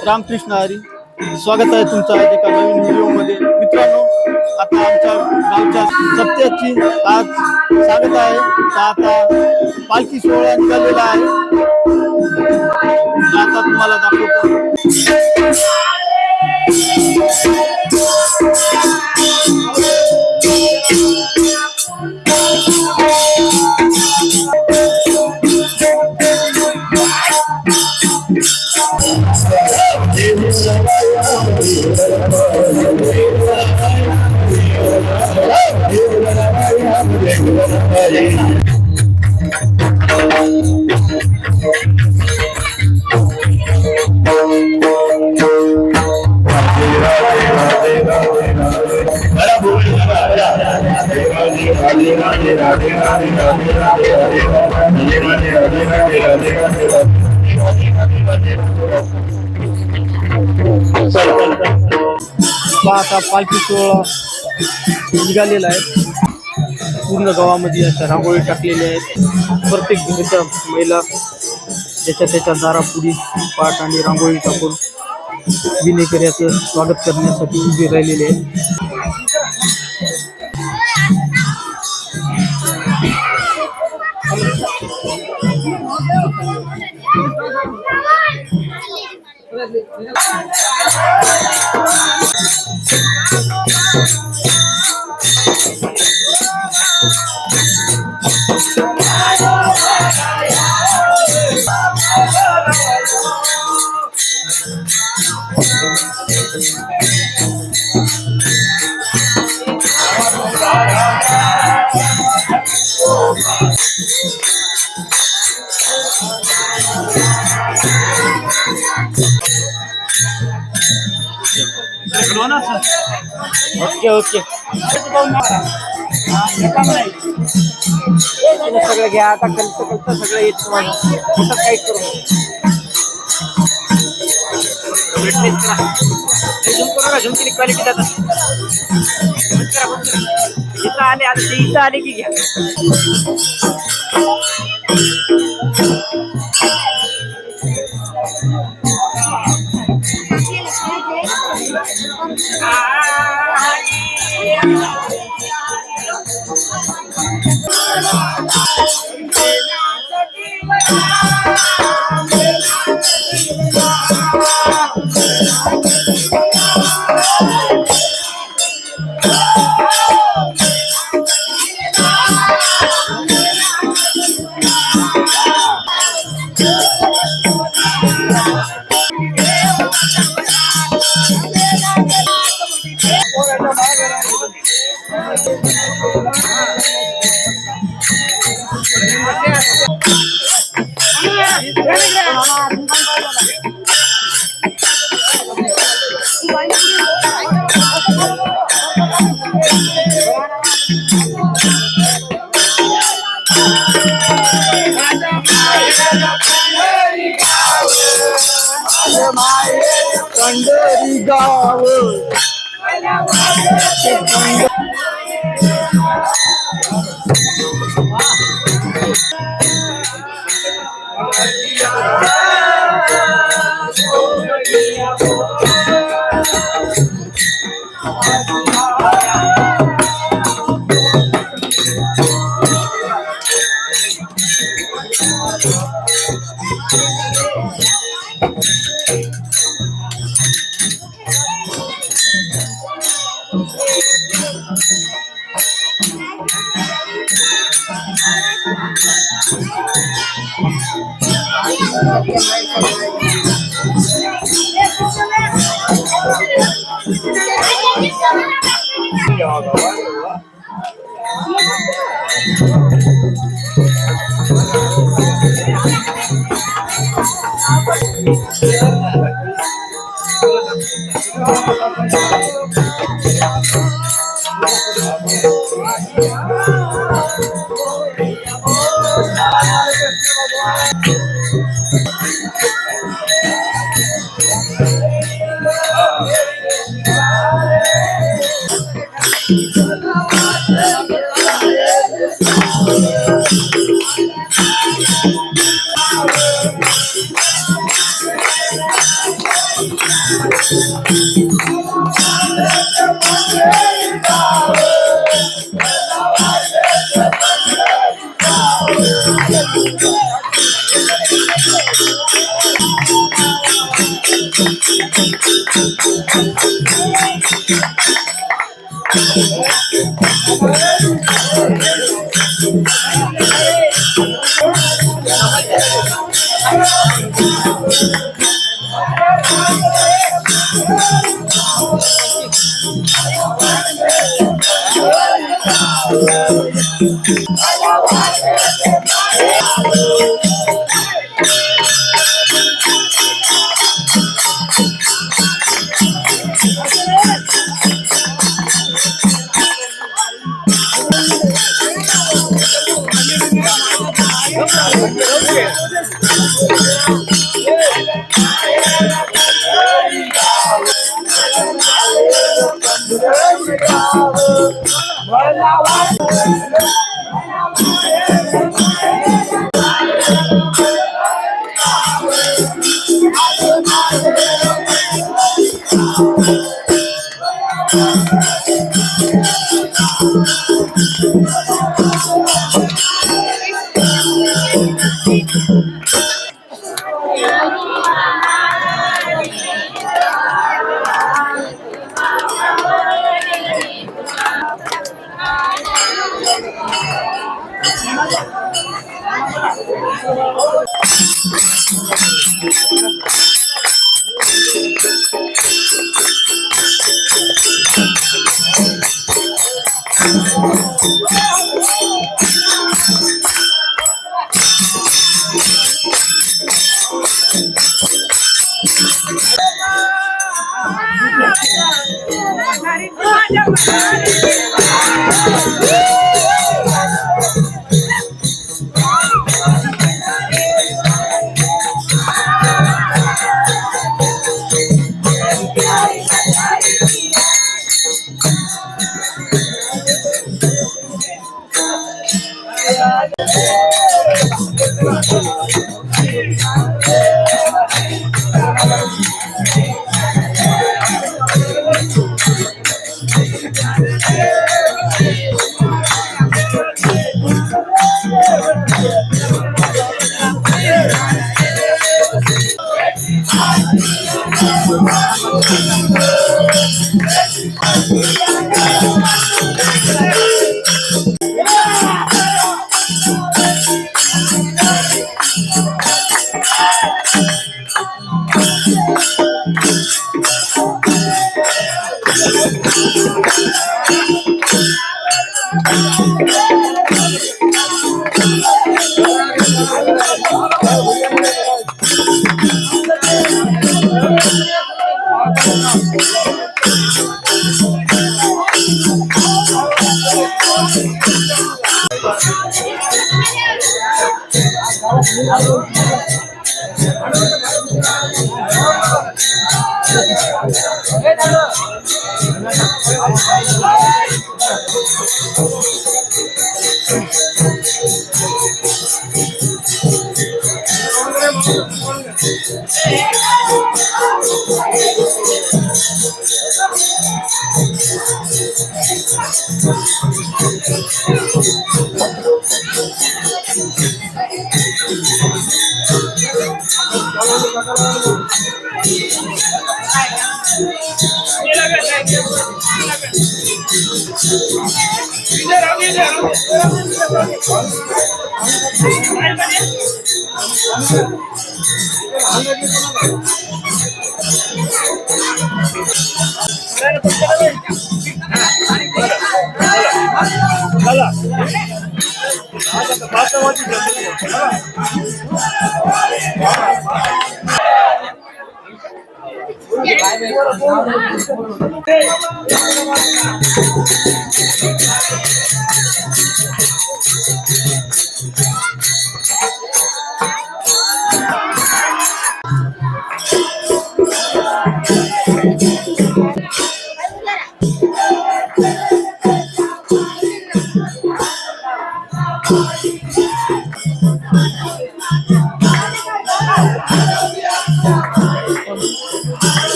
रामकृष्ण हरी. स्वागत आहे तुमचं आज एका नवीन व्हिडिओमध्ये. मित्रांनो, आता आमच्या गावच्या सप्त्याची आज स्वागत आहे. तर आता पालखी सोहळा निघालेला आहे. आता तुम्हाला दाखवतो. आता पालखी सोहळा निघालेला आहे. पूर्ण गावामध्ये अशा रांगोळी टाकलेल्या आहेत. प्रत्येक घरच्या महिला त्याच्या दारापुढी पाट आणि रांगोळी टाकून विनेकऱ्याचं स्वागत करण्यासाठी उभे राहिलेले आहेत. ओके सगळं घ्या. आता कलतं सगळं येत तुम्हाला काही करू झुमकी क्वालिटी जातात. इथं आले आता ते इथं आले की घ्या. पंढरी गाव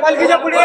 पालखीच्या पुढे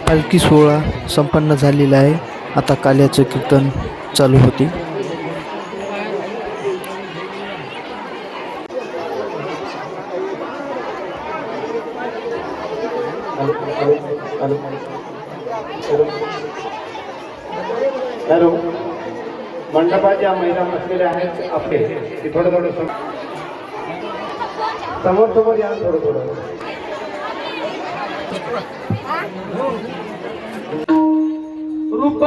पालखी सोहळा संपन्न झालेला आहे. आता काल्याचं कीर्तन चालू होते. मंडपाच्या महिला बसलेल्या आहेत आपले ते थोडं समोर या थोडं रूप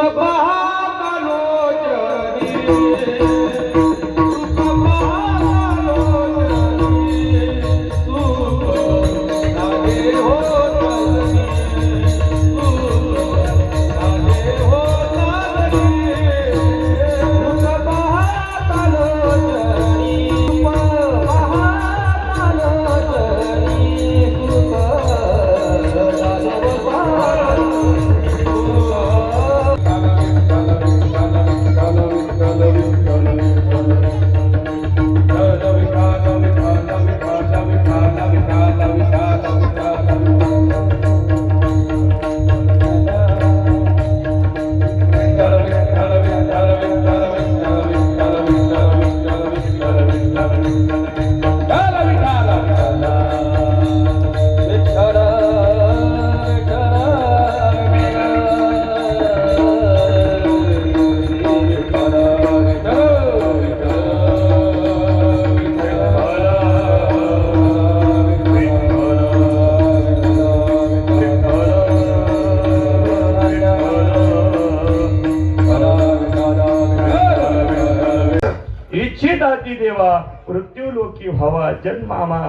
भूलोकी व्हावा जन्मामा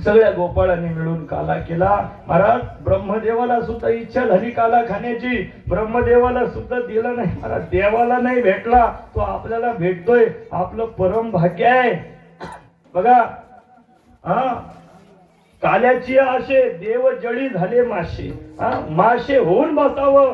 सगळ्या गोपाळांनी मिळून काला केला. महाराज ब्रह्मदेवाला सुद्धा इच्छा झाली काला खाण्याची, ब्रह्मदेवाला सुद्धा दिलं नाही. महाराज देवाला नाही भेटला तो आपल्याला भेटतोय, आपलं परम भाग्य आहे. बघा काल्याची आशे देव जळी झाले मासे. मासे होऊन बसावं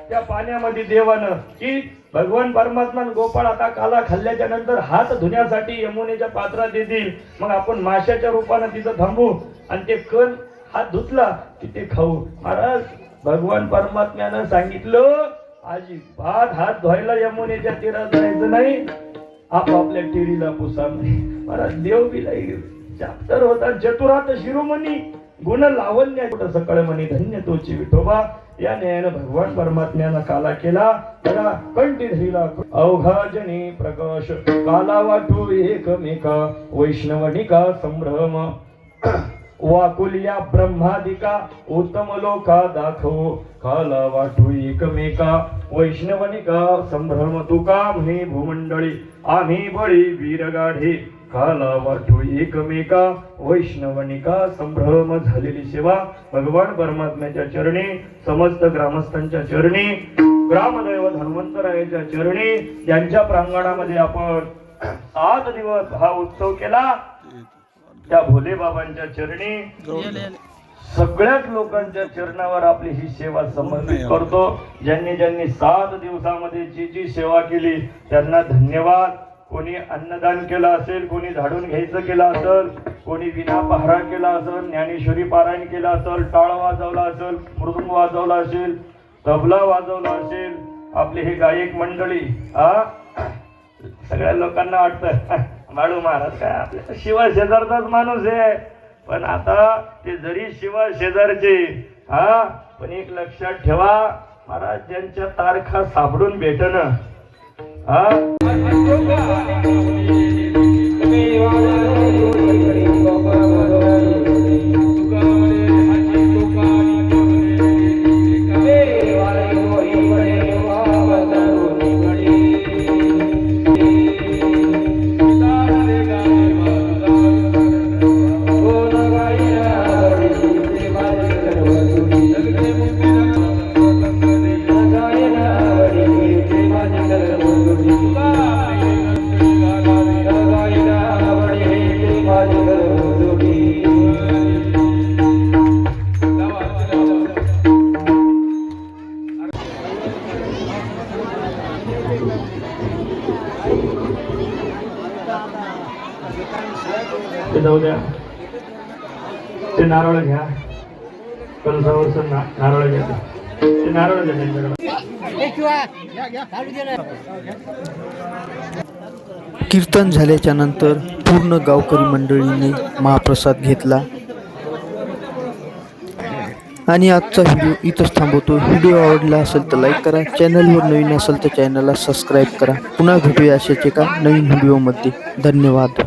त्या पाण्यामध्ये देवानं की भगवान परमात्मा गोपाळ आता काला खाल्ल्याच्या नंतर हात धुण्यासाठी यमुनेच्या पात्रात येतील. मग आपण माशाच्या रूपानं तिथं थांबू आणि ते कण हात धुतला की ते खाऊ. महाराज भगवान परमात्म्यानं सांगितलं अजिबात हात धुवायला यमुनेच्या तीरात जायचं नाही, आपापल्या टिरीला पुसा नाही. महाराज देव बिलाई चाप्टर होता चतुरात शिरोमणी गुण लावण्य सकळ म्हणी धन्य तोची विठोबा. या न्यायानं भगवान परमात्म्यानं काला केला. बघा कंठी धरीला अवघा जनी प्रकाश काला वाटू एकमेका वैष्णवनिका संभ्रम वाकुलिया ब्रह्मादिका उत्तम लोका दाखवो काला वाटू एकमेका वैष्णवनिका संभ्रम तुका म्हणे भूमंडळी आम्ही बळी वीरगाढे काला वाटू एकमेका वैष्णवनिका संभ्रम. झालेली सेवा भगवान परमात्म्याच्या चरणी, समस्त ग्रामस्थांच्या चरणी, ग्रामदैव हनुमंतरायाच्या चरणी, ज्यांच्या प्रांगणामध्ये आपण 7 दिवस हा उत्सव केला त्या भोले बाबांच्या चरणी, सगळ्याच लोकांच्या चरणावर आपली ही सेवा समर्पित करतो. ज्यांनी ज्यांनी 7 दिवसामध्ये जी सेवा केली त्यांना धन्यवाद. कोणी अन्नदान केलं असेल, कोणी झाडून घ्यायचं केलं असेल, कोणी विना पहारा केला असेल, ज्ञानेश्वरी पारायण केलं असेल, टाळ वाजवला असेल, मृदुंग वाजवला असेल, तबला वाजवला असेल, आपले हे गायक मंडळी सगळ्या लोकांना वाटतं बाळू महाराज काय आपल्या शिवा शेजारचाच माणूस आहे. पण आता ते जरी शिवा शेजारचे पण एक लक्षात ठेवा महाराज ज्यांच्या तारखा सापडून भेटणं जाऊ द्या. ते नारळ घ्या, कलसावर नारळ घ्या, ते नारळ द्या त्यांच्याकडे. कीर्तन झाल्याच्या नंतर पूर्ण गावकरी मंडळीने महाप्रसाद घेतला. आणि आजचा व्हिडिओ इथंच थांबवतो. व्हिडिओ आवडला असेल तर लाईक करा, चॅनलवर नवीन असेल तर चॅनलला सबस्क्राईब करा. पुन्हा भेटूया अशाच एका नवीन व्हिडिओमध्ये. धन्यवाद.